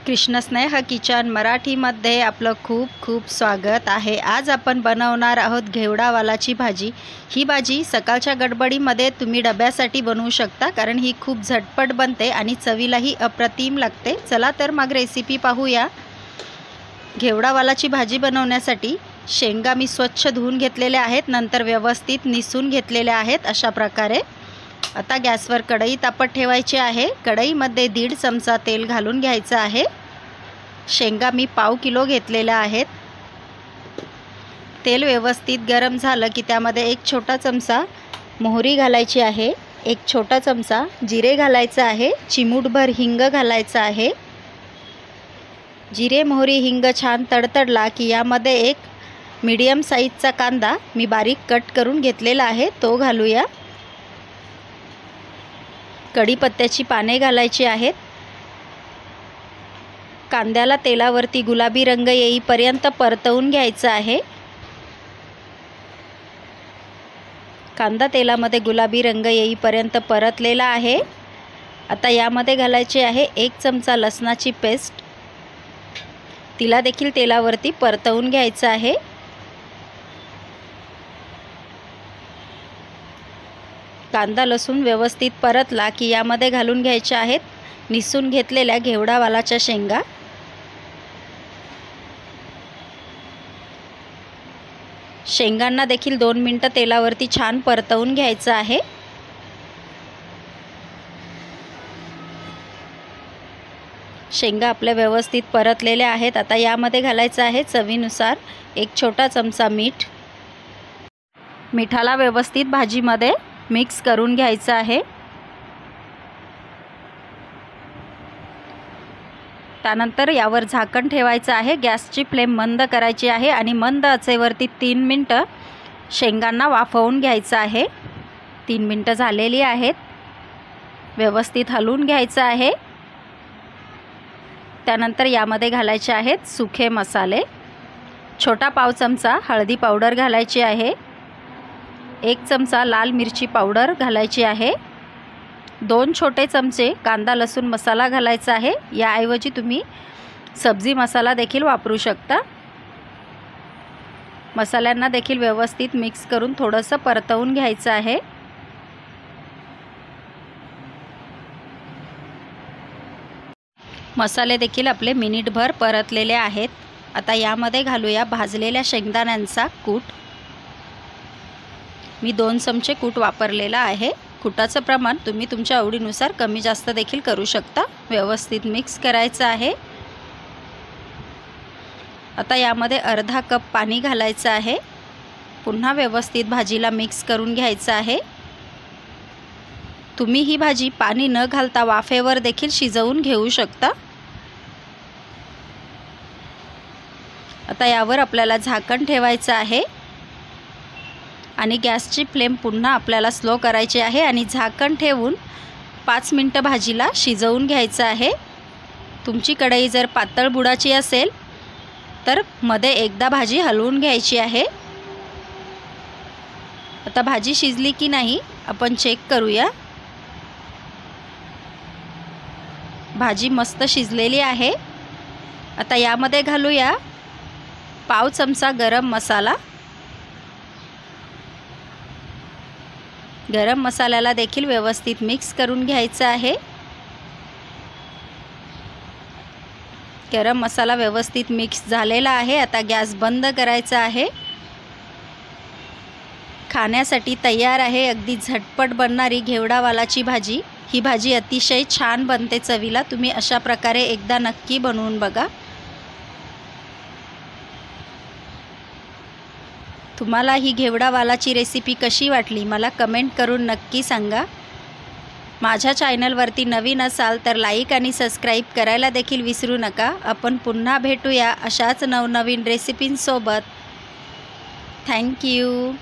कृष्णस्नेह kitchen मराठीमध्ये आपलं खूप खूप स्वागत आहे। आज आपण बनवणार आहोत घेवडा वालाची भाजी। ही भाजी सकाळच्या गडबडीमध्ये तुम्ही डब्यासाठी बनवू शकता, कारण ही खूप झटपट बनते आणि चवीलाही अप्रतिम लागते। चला तर मग रेसिपी पाहूया। घेवडा वालाची भाजी बनवण्यासाठी शेंगा मी स्वच्छ धुवून घेतलेले आहेत, नंतर व्यवस्थित निसून घेतलेले आहेत अशा प्रकारे। आता गॅसवर कढई तापत ठेवायची आहे। कढईमध्ये 1.5 चमचा तेल घालून घ्यायचं आहे। शेंगा मी पाव किलो घेतलेल्या आहेत। तेल व्यवस्थित गरम झालं की त्यामध्ये 1 छोटा चमचा मोहरी घालायची आहे, 1 छोटा चमचा जिरे घालायचं आहे, चिमूटभर हिंग घालायचं आहे। जिरे मोहरी हिंग छान तडतडला की यामध्ये 1 मीडियम साईजचा कांदा मी बारीक कट करून घेतलेला आहे तो घालूया। कढीपत्त्याची पाने घालायची आहेत। कांद्याला तेलावरती गुलाबी रंग येईपर्यंत परतवून घ्यायचा आहे। कांदा तेलामध्ये गुलाबी रंग येईपर्यंत परतलेला आहे। आता यामध्ये घालायची आहे 1 चमचा लसणाची पेस्ट, तिला देखील तेलावरती परतवून घ्यायचं आहे। कांदा लसूण व्यवस्थित परतला की यामध्ये घालून घ्यायच्या आहेत निसून घेतलेल्या घेवडा वालाच्या शेंगा। शेंगांना देखील 2 मिनिटं तेलावरती छान परतवून घ्यायचं आहे। शेंगा आपल्या व्यवस्थित परतलेल्या आहेत। आता यामध्ये घालायचं आहे चवीनुसार 1 छोटा चमचा मीठ। मिठाला व्यवस्थित भाजीमध्ये मिक्स करून घ्यायचं आहे। त्यानंतर यावर झाकण ठेवायचं आहे। गॅसची फ्लेम मंद करायची आहे आणि मंद आचेवरती 3 मिनिटं शेंगांना वाफवून घ्यायचं आहे। 3 मिनिटं झालेली आहेत। व्यवस्थित हलवून घ्यायचं आहे। त्यानंतर यामध्ये घालायचे आहेत सुखे मसाले। छोटा पाव चमचा हळदी पावडर घालायची आहे, 1 चमचा लाल मिरची पावडर घालायची आहे, 2 छोटे चमचे कांदा लसूण मसाला घालायचा आहे। याऐवजी तुम्ही सब्जी मसाला देखील वापरू शकता। मसाल्यांना देखील व्यवस्थित मिक्स करून थोडंसं परतवून घ्यायचं आहे। मसाले देखील आपले मिनिटभर परतलेले आहेत। आता यामध्ये घालूया भाजलेल्या शेंगदाण्यांचा कूट। मी 2 चमचे कूट वापरलेला आहे। कुटाचं प्रमाण तुम्ही तुमच्या आवडीनुसार कमी जास्त देखील करू शकता। व्यवस्थित मिक्स करायचं आहे। आता यामध्ये अर्धा कप पाणी घालायचं आहे। पुन्हा व्यवस्थित भाजीला मिक्स करून घ्यायचं आहे। तुम्ही ही भाजी पाणी न घालता वाफेवर देखील शिजवून घेऊ शकता। आता यावर आपल्याला झाकण ठेवायचं आहे आणि गॅसची फ्लेम पुन्हा आपल्याला स्लो करायची आहे आणि झाकण ठेवून 5 मिनिटं भाजीला शिजवून घ्यायचं आहे। तुमची कढई जर पातळ बुडाची असेल तर मध्ये एकदा भाजी हलवून घ्यायची आहे। आता भाजी शिजली की नाही आपण चेक करूया। भाजी मस्त शिजलेली आहे। आता यामध्ये घालूया पाव चमचा गरम मसाला। गरम मसाल्याला देखील व्यवस्थित मिक्स करून घ्यायचं आहे। गरम मसाला व्यवस्थित मिक्स झालेला आहे। आता गॅस बंद करायचा आहे। खाण्यासाठी तयार आहे अगदी झटपट बनणारी घेवडा वालाची भाजी। ही भाजी अतिशय छान बनते चवीला। तुम्ही अशा प्रकारे एकदा नक्की बनवून बघा। तुम्हाला ही घेवडा वालाची रेसिपी कशी वाटली मला कमेंट करून नक्की सांगा। माझ्या चॅनलवरती नवीन असाल तर लाईक आणि सबस्क्राईब करायला देखील विसरू नका। आपण पुन्हा भेटूया अशाच नवनवीन रेसिपींसोबत। Thank you.